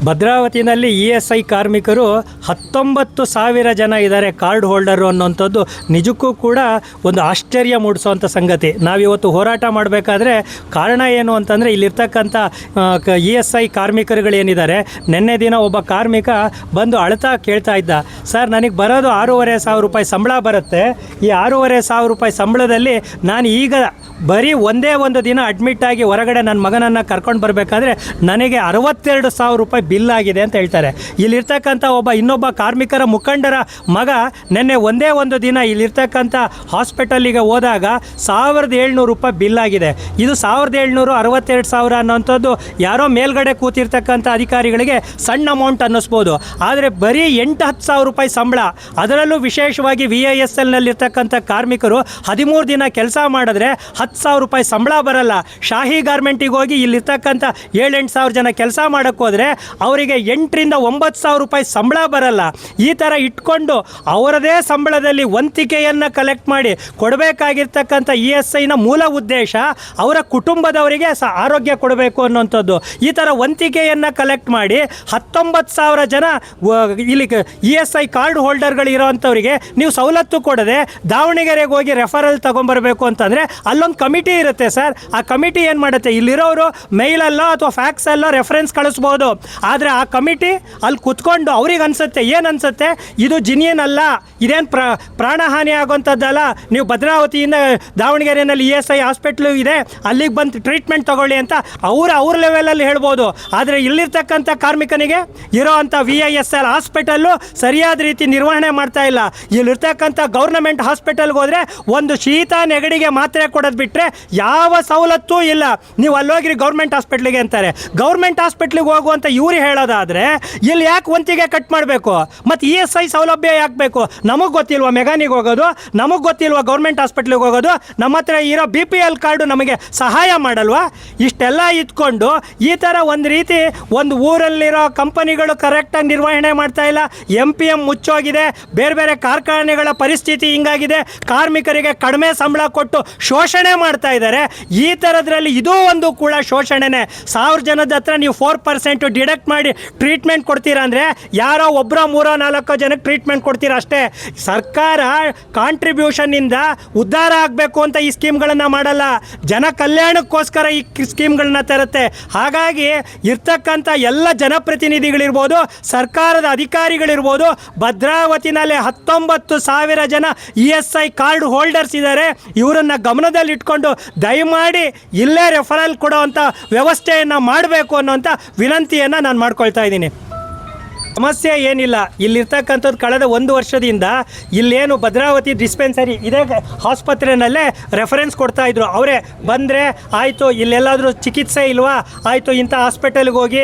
ಭದ್ರಾವತಿನಲ್ಲಿ ESI ಕಾರ್ಮಿಕರು 19,000 ಜನ ಇದ್ದಾರೆ ಕಾರ್ಡ್ ಹೋಲ್ಡರು ಅನ್ನೋಂಥದ್ದು ನಿಜಕ್ಕೂ ಕೂಡ ಒಂದು ಆಶ್ಚರ್ಯ ಮೂಡಿಸೋವಂಥ ಸಂಗತಿ. ನಾವಿವತ್ತು ಹೋರಾಟ ಮಾಡಬೇಕಾದ್ರೆ ಕಾರಣ ಏನು ಅಂತಂದರೆ ಇಲ್ಲಿರ್ತಕ್ಕಂಥ ESI ಕಾರ್ಮಿಕರುಗಳೇನಿದ್ದಾರೆ, ನಿನ್ನೆ ದಿನ ಒಬ್ಬ ಕಾರ್ಮಿಕ ಬಂದು ಅಳ್ತಾ ಕೇಳ್ತಾ ಇದ್ದ, ಸರ್ ನನಗೆ ಬರೋದು 6,500 ರೂಪಾಯಿ ಸಂಬಳ ಬರುತ್ತೆ, ಈ 6,500 ರೂಪಾಯಿ ಸಂಬಳದಲ್ಲಿ ನಾನು ಈಗ ಬರೀ ಒಂದೇ ಒಂದು ದಿನ ಅಡ್ಮಿಟ್ ಆಗಿ ಹೊರಗಡೆ ನನ್ನ ಮಗನನ್ನು ಕರ್ಕೊಂಡು ಬರಬೇಕಾದ್ರೆ ನನಗೆ 62,000 ರೂಪಾಯಿ ಬಿಲ್ ಆಗಿದೆ ಅಂತ ಹೇಳ್ತಾರೆ. ಇಲ್ಲಿರ್ತಕ್ಕಂಥ ಇನ್ನೊಬ್ಬ ಕಾರ್ಮಿಕರ ಮುಖಂಡರ ಮಗ ನಿನ್ನೆ ಒಂದೇ ಒಂದು ದಿನ ಇಲ್ಲಿರ್ತಕ್ಕಂಥ ಹಾಸ್ಪಿಟಲ್ಲಿಗೆ ಹೋದಾಗ 1,700 ರೂಪಾಯಿ ಬಿಲ್ ಆಗಿದೆ. ಇದು 1,700 62,000 ಅನ್ನೋಂಥದ್ದು ಯಾರೋ ಮೇಲ್ಗಡೆ ಕೂತಿರ್ತಕ್ಕಂಥ ಅಧಿಕಾರಿಗಳಿಗೆ ಸಣ್ಣ ಅಮೌಂಟ್ ಅನ್ನಿಸ್ಬೋದು, ಆದರೆ ಬರೀ 8-10 ರೂಪಾಯಿ ಸಂಬಳ, ಅದರಲ್ಲೂ ವಿಶೇಷವಾಗಿ VISLನಲ್ಲಿರ್ತಕ್ಕಂಥ ಕಾರ್ಮಿಕರು 13 ದಿನ ಕೆಲಸ ಮಾಡಿದ್ರೆ 10,000 ರೂಪಾಯಿ ಸಂಬಳ ಬರಲ್ಲ. ಶಾಹಿ ಗಾರ್ಮೆಂಟಿಗೆ ಹೋಗಿ ಇಲ್ಲಿರ್ತಕ್ಕಂಥ 7-8 ಜನ ಕೆಲಸ ಮಾಡೋಕ್ಕೆ ಹೋದರೆ ಅವರಿಗೆ 8,000-9,000 ರೂಪಾಯಿ ಸಂಬಳ ಬರಲ್ಲ. ಈ ಥರ ಇಟ್ಕೊಂಡು ಅವರದೇ ಸಂಬಳದಲ್ಲಿ ವಂತಿಕೆಯನ್ನು ಕಲೆಕ್ಟ್ ಮಾಡಿ ಕೊಡಬೇಕಾಗಿರ್ತಕ್ಕಂಥ ESIನ ಮೂಲ ಉದ್ದೇಶ ಅವರ ಕುಟುಂಬದವರಿಗೆ ಆರೋಗ್ಯ ಕೊಡಬೇಕು ಅನ್ನೋಂಥದ್ದು. ಈ ಥರ ವಂತಿಕೆಯನ್ನು ಕಲೆಕ್ಟ್ ಮಾಡಿ 19,000 ಜನ ಇಲ್ಲಿ ESI ಕಾರ್ಡ್ ಹೋಲ್ಡರ್ಗಳು ಇರೋವಂಥವ್ರಿಗೆ ನೀವು ಸವಲತ್ತು ಕೊಡದೆ ದಾವಣಗೆರೆಗೆ ಹೋಗಿ ರೆಫರಲ್ ತೊಗೊಂಬರ್ಬೇಕು ಅಂತಂದರೆ ಅಲ್ಲೊಂದು ಕಮಿಟಿ ಇರುತ್ತೆ ಸರ್. ಆ ಕಮಿಟಿ ಏನು ಮಾಡುತ್ತೆ, ಇಲ್ಲಿರೋರು ಮೇಲಲ್ಲೋ ಅಥವಾ ಫ್ಯಾಕ್ಸಲ್ಲೋ ರೆಫರೆನ್ಸ್ ಕಳಿಸ್ಬೋದು, ಆದರೆ ಆ ಕಮಿಟಿ ಅಲ್ಲಿ ಕುತ್ಕೊಂಡು ಅವ್ರಿಗೆ ಅನಿಸುತ್ತೆ, ಏನು ಅನಿಸುತ್ತೆ, ಇದು ಜಿನಿಯನ್ ಅಲ್ಲ, ಇದೇನು ಪ್ರಾಣಹಾನಿ ಆಗೋಂಥದ್ದಲ್ಲ, ನೀವು ಭದ್ರಾವತಿಯಿಂದ ದಾವಣಗೆರೆಯಲ್ಲಿ ESI ಹಾಸ್ಪಿಟ್ಲು ಇದೆ ಅಲ್ಲಿಗೆ ಬಂದು ಟ್ರೀಟ್ಮೆಂಟ್ ತೊಗೊಳ್ಳಿ ಅಂತ ಅವ್ರ ಲೆವೆಲಲ್ಲಿ ಹೇಳ್ಬೋದು. ಆದರೆ ಇಲ್ಲಿರ್ತಕ್ಕಂಥ ಕಾರ್ಮಿಕನಿಗೆ ಇರೋವಂಥ VISL ಹಾಸ್ಪಿಟಲ್ಲು ಸರಿಯಾದ ರೀತಿ ನಿರ್ವಹಣೆ ಮಾಡ್ತಾ ಇಲ್ಲ. ಇಲ್ಲಿರ್ತಕ್ಕಂಥ ಗೌರ್ನಮೆಂಟ್ ಹಾಸ್ಪಿಟಲ್ಗೆ ಹೋದರೆ ಒಂದು ಶೀತ ನೆಗಡಿಗೆ ಮಾತ್ರೆ ಕೊಡೋದು ಬಿಟ್ಟರೆ ಯಾವ ಸವಲತ್ತೂ ಇಲ್ಲ. ನೀವು ಅಲ್ಲೋಗಿರಿ ಗೌರ್ಮೆಂಟ್ ಹಾಸ್ಪಿಟ್ಲಿಗೆ ಅಂತಾರೆ. ಗೌರ್ಮೆಂಟ್ ಹಾಸ್ಪಿಟ್ಲಿಗೆ ಹೋಗುವಂಥ ಇವ್ರು ಹೇಳೋದಾದರೆ ಇಲ್ಲಿ ಯಾಕೆ ವಂತಿಗೆ ಕಟ್ ಮಾಡಬೇಕು, ಮತ್ತು ESI ಸೌಲಭ್ಯ ಯಾಕೆ ಬೇಕು? ನಮಗೆ ಗೊತ್ತಿಲ್ವ ಮೆಗಾನಿಗೆ ಹೋಗೋದು, ನಮಗೆ ಗೊತ್ತಿಲ್ವ ಗೌರ್ಮೆಂಟ್ ಹಾಸ್ಪಿಟ್ಲಿಗೆ ಹೋಗೋದು, ನಮ್ಮ ಹತ್ರ ಇರೋ BPL ಕಾರ್ಡು ನಮಗೆ ಸಹಾಯ ಮಾಡಲ್ವಾ? ಇಷ್ಟೆಲ್ಲ ಇಟ್ಕೊಂಡು ಈ ಥರ ಒಂದು ರೀತಿ ಒಂದು ಊರಲ್ಲಿರೋ ಕಂಪನಿಗಳು ಕರೆಕ್ಟಾಗಿ ನಿರ್ವಹಣೆ ಮಾಡ್ತಾ ಇಲ್ಲ, MPM ಮುಚ್ಚೋಗಿದೆ, ಬೇರೆ ಬೇರೆ ಕಾರ್ಖಾನೆಗಳ ಪರಿಸ್ಥಿತಿ ಹಿಂಗಾಗಿದೆ, ಕಾರ್ಮಿಕರಿಗೆ ಕಡಿಮೆ ಸಂಬಳ ಕೊಟ್ಟು ಶೋಷಣೆ ಮಾಡ್ತಾ ಇದ್ದಾರೆ. ಈ ಥರದ್ರಲ್ಲಿ ಇದೂ ಒಂದು ಕೂಡ ಶೋಷಣೆನೇ. 1,000 ಜನದ ಹತ್ರ ನೀವು 4% ಡಿಡಕ್ಟ್ ಮಾಡಿ ಟ್ರೀಟ್ಮೆಂಟ್ ಕೊಡ್ತೀರಾ ಅಂದರೆ ಯಾರೋ 1-3-4 ಜನಕ್ಕೆ ಟ್ರೀಟ್ಮೆಂಟ್ ಕೊಡ್ತೀರಾ ಅಷ್ಟೇ. ಸರ್ಕಾರ ಕಾಂಟ್ರಿಬ್ಯೂಷನ್ನಿಂದ ಉದ್ಧಾರ ಆಗಬೇಕು ಅಂತ ಈ ಸ್ಕೀಮ್ಗಳನ್ನು ಮಾಡಲ್ಲ, ಜನ ಕಲ್ಯಾಣಕ್ಕೋಸ್ಕರ ಈ ಸ್ಕೀಮ್ಗಳನ್ನ ತರುತ್ತೆ. ಹಾಗಾಗಿ ಇರ್ತಕ್ಕಂಥ ಎಲ್ಲ ಜನಪ್ರತಿನಿಧಿಗಳಿರ್ಬೋದು, ಸರ್ಕಾರದ ಅಧಿಕಾರಿಗಳಿರ್ಬೋದು, ಭದ್ರಾವತಿನಲ್ಲಿ 19,000 ಜನ ESI ಕಾರ್ಡ್ ಹೋಲ್ಡರ್ಸ್ ಇದ್ದಾರೆ. ಇವರನ್ನು ಗಮನದಲ್ಲಿಟ್ಕೊಂಡು ದಯಮಾಡಿ ಇಲ್ಲೇ ರೆಫರಲ್ ಕೊಡೋವಂಥ ವ್ಯವಸ್ಥೆಯನ್ನು ಮಾಡಬೇಕು ಅನ್ನೋಂಥ ವಿನಂತಿಯನ್ನು ನಾನು ಮಾಡ್ಕೊಳ್ತಾ ಇದ್ದೀನಿ. ಸಮಸ್ಯೆ ಏನಿಲ್ಲ, ಇಲ್ಲಿರ್ತಕ್ಕಂಥದ್ದು ಕಳೆದ 1 ವರ್ಷದಿಂದ ಇಲ್ಲೇನು ಭದ್ರಾವತಿ ಡಿಸ್ಪೆನ್ಸರಿ ಇದೇ ಆಸ್ಪತ್ರೆಯಲ್ಲೇ ರೆಫರೆನ್ಸ್ ಕೊಡ್ತಾಯಿದ್ರು. ಅವರೇ ಬಂದರೆ ಆಯಿತು, ಇಲ್ಲೆಲ್ಲಾದರೂ ಚಿಕಿತ್ಸೆ ಇಲ್ವಾ, ಆಯಿತು ಇಂಥ ಹಾಸ್ಪಿಟಲ್ಗೆ ಹೋಗಿ